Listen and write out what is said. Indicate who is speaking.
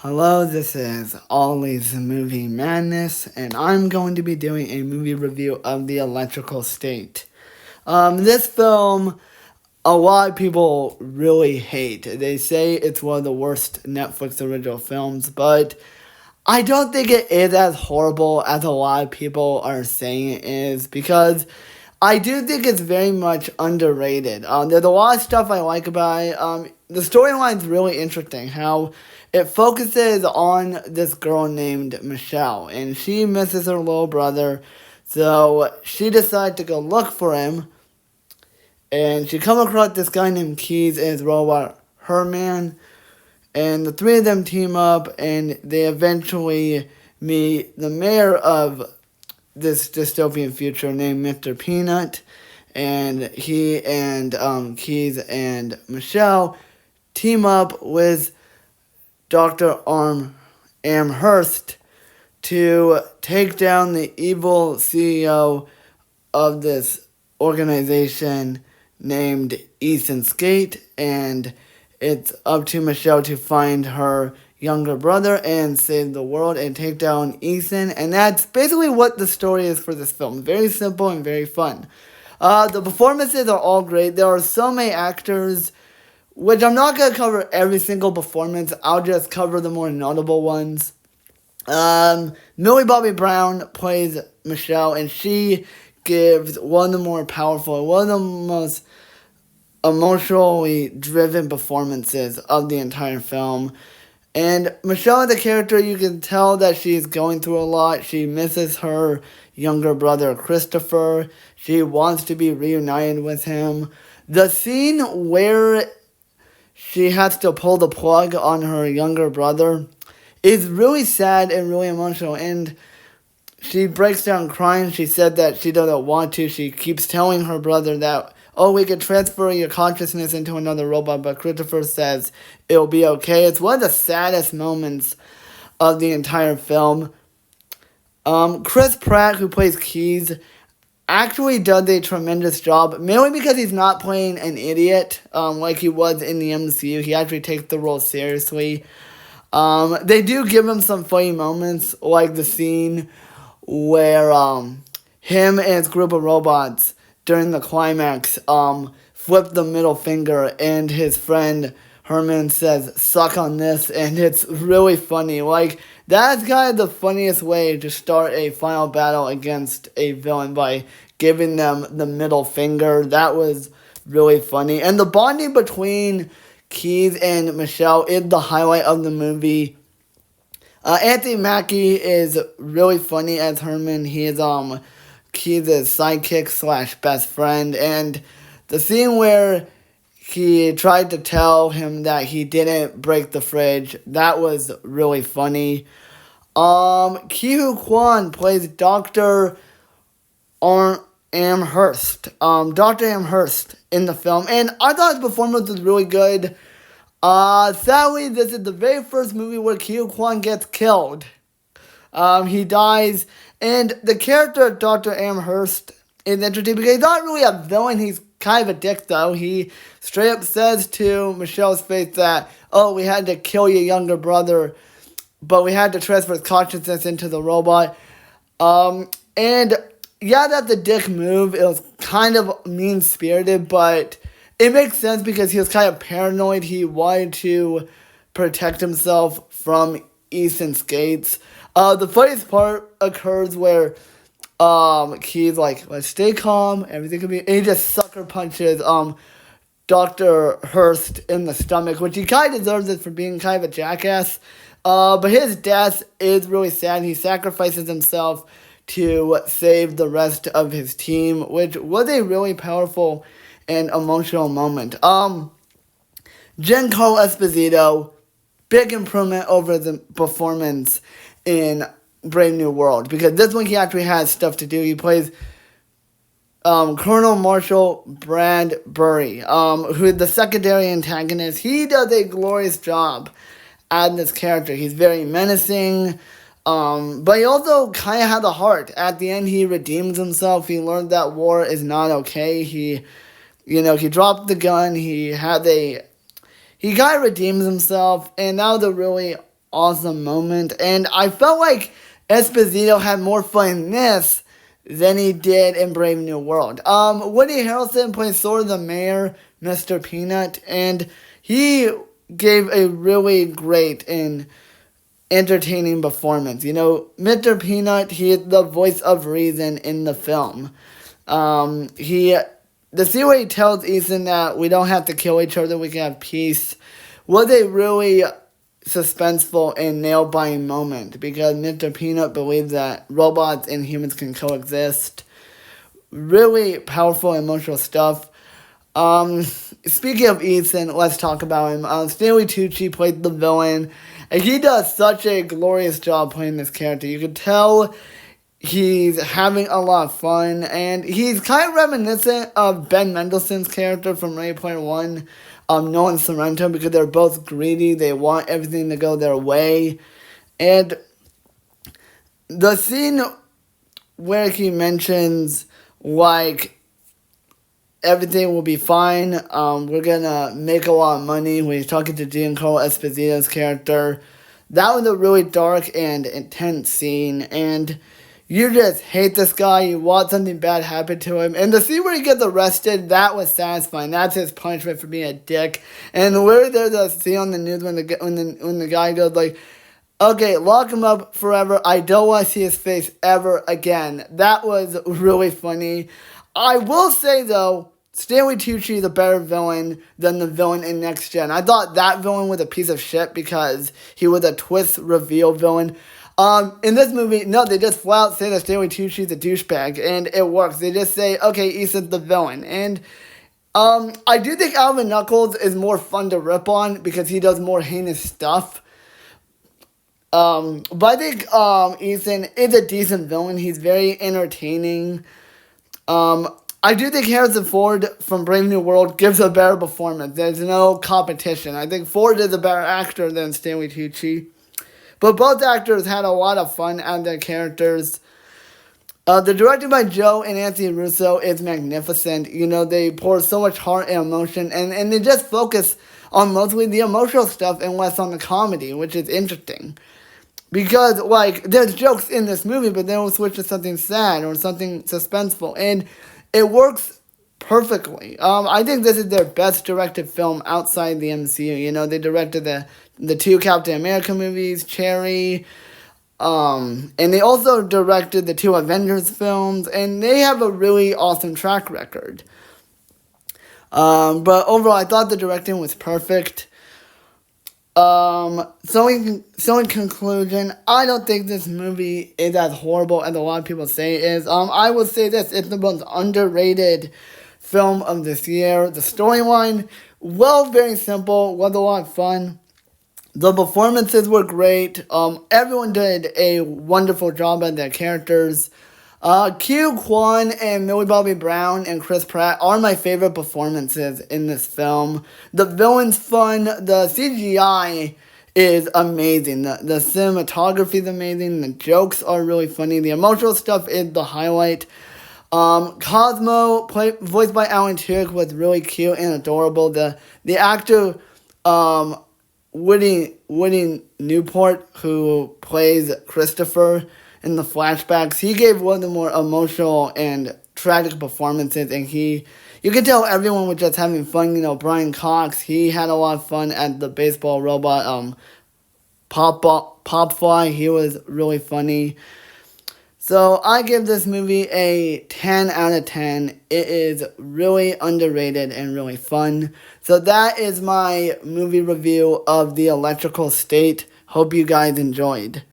Speaker 1: Hello, this is Ollie's Movie Madness, and I'm going to be doing a movie review of The Electrical State. This film, a lot of people really hate. They say it's one of the worst Netflix original films, but I don't think it is as horrible as a lot of people are saying it is, because I do think it's very much underrated. There's a lot of stuff I like about it. The storyline's really interesting. How it focuses on this girl named Michelle, and she misses her little brother, so she decides to go look for him. And she come across this guy named Keys and his robot Herman, and the three of them team up, and they eventually meet the mayor of this dystopian future named Mr. Peanut, and he and Keys and Michelle team up with Dr. Amherst to take down the evil CEO of this organization named Ethan Skate, and it's up to Michelle to find her younger brother and save the world and take down Ethan. And that's basically what the story is for this film. Very simple and very fun. The performances are all great. There are so many actors, which I'm not going to cover every single performance. I'll just cover the more notable ones. Millie Bobby Brown plays Michelle, and she gives one of the more powerful, one of the most emotionally driven performances of the entire film. And Michelle, the character, you can tell that she's going through a lot. She misses her younger brother, Christopher. She wants to be reunited with him. The scene where she has to pull the plug on her younger brother is really sad and really emotional. And she breaks down crying. She said that she doesn't want to. She keeps telling her brother that, oh, we could transfer your consciousness into another robot, but Christopher says it'll be okay. It's one of the saddest moments of the entire film. Chris Pratt, who plays Keys, actually does a tremendous job, mainly because he's not playing an idiot like he was in the MCU. He actually takes the role seriously. They do give him some funny moments, like the scene where him and his group of robots during the climax flip the middle finger, and his friend Herman says, "Suck on this," and it's really funny. Like, that's kind of the funniest way to start a final battle against a villain, by giving them the middle finger. That was really funny. And the bonding between Keys and Michelle is the highlight of the movie. Anthony Mackie is really funny as Herman. He is Keys' sidekick slash best friend. And the scene where he tried to tell him that he didn't break the fridge, that was really funny. Ki-Hoo Kwan plays Dr. Amherst. Dr. Amherst in the film. And I thought his performance was really good. Sadly, this is the very first movie where Ki-Hoo Kwan gets killed. He dies, and the character of Dr. Amherst is interesting because he's not really a villain. He's kind of a dick, though. He straight up says to Michelle's face that, oh, we had to kill your younger brother, but we had to transfer his consciousness into the robot. And yeah, that's a dick move. It was kind of mean-spirited, but it makes sense because he was kind of paranoid. He wanted to protect himself from Ethan Skates. The funniest part occurs where Keys like, let's stay calm, everything can be, and he just sucker punches Dr. Hurst in the stomach, which he kind of deserves it for being kind of a jackass. But his death is really sad. He sacrifices himself to save the rest of his team, which was a really powerful and emotional moment. Giancarlo Esposito, big improvement over the performance in Brave New World, because this one he actually has stuff to do. He plays Colonel Marshall Bradbury, who is the secondary antagonist. He does a glorious job as this character. He's very menacing, but he also kind of has a heart. At the end, he redeems himself. He learned that war is not okay. He dropped the gun. He kind of redeems himself, and that was a really awesome moment. And I felt like Esposito had more fun in this than he did in Brave New World. Woody Harrelson plays sort of the mayor, Mr. Peanut, and he gave a really great and entertaining performance. You know, Mr. Peanut, he is the voice of reason in the film. The scene where he tells Ethan that we don't have to kill each other, we can have peace, was a really suspenseful and nail-biting moment because Mr. Peanut believes that robots and humans can coexist. Really powerful, emotional stuff. Speaking of Ethan, let's talk about him. Stanley Tucci played the villain, and he does such a glorious job playing this character. You can tell he's having a lot of fun, and he's kind of reminiscent of Ben Mendelsohn's character from Ready Player One, Nolan Sorrento, because they're both greedy. They want everything to go their way. And the scene where he mentions, like, everything will be fine, we're gonna make a lot of money, when he's talking to Giancarlo Esposito's character, that was a really dark and intense scene, and you just hate this guy, you want something bad happen to him, and the scene where he gets arrested, that was satisfying. That's his punishment for being a dick. And where there's a scene on the news when the guy goes like, okay, lock him up forever, I don't want to see his face ever again. That was really funny. I will say though, Stanley Tucci is a better villain than the villain in Next Gen. I thought that villain was a piece of shit because he was a twist reveal villain. In this movie, no, they just flat out say that Stanley Tucci is a douchebag, and it works. They just say, okay, Ethan's the villain. And I do think Alvin Knuckles is more fun to rip on because he does more heinous stuff. But I think Ethan is a decent villain. He's very entertaining. I do think Harrison Ford from Brave New World gives a better performance. There's no competition. I think Ford is a better actor than Stanley Tucci. But both actors had a lot of fun on their characters. The directing by Joe and Anthony Russo is magnificent. You know, they pour so much heart and emotion, and they just focus on mostly the emotional stuff and less on the comedy, which is interesting. Because, like, there's jokes in this movie, but then we'll switch to something sad or something suspenseful, and it works perfectly. I think this is their best directed film outside the MCU. You know, they directed the two Captain America movies, Cherry, and they also directed the two Avengers films, and they have a really awesome track record. But overall, I thought the directing was perfect. So in conclusion, I don't think this movie is as horrible as a lot of people say it is. I would say this, it's the most underrated film of this year. The storyline, well, very simple, was a lot of fun. The performances were great. Everyone did a wonderful job at their characters. Q Kwan and Millie Bobby Brown and Chris Pratt are my favorite performances in this film. The villain's fun. The CGI is amazing. The cinematography is amazing. The jokes are really funny. The emotional stuff is the highlight. Cosmo, voiced by Alan Tudyk, was really cute and adorable. The actor, Woody Newport, who plays Christopher in the flashbacks, he gave one of the more emotional and tragic performances, and you could tell everyone was just having fun. You know, Brian Cox, he had a lot of fun at the baseball robot, Popfly, he was really funny. So I give this movie a 10 out of 10. It is really underrated and really fun. So that is my movie review of The Electrical State. Hope you guys enjoyed.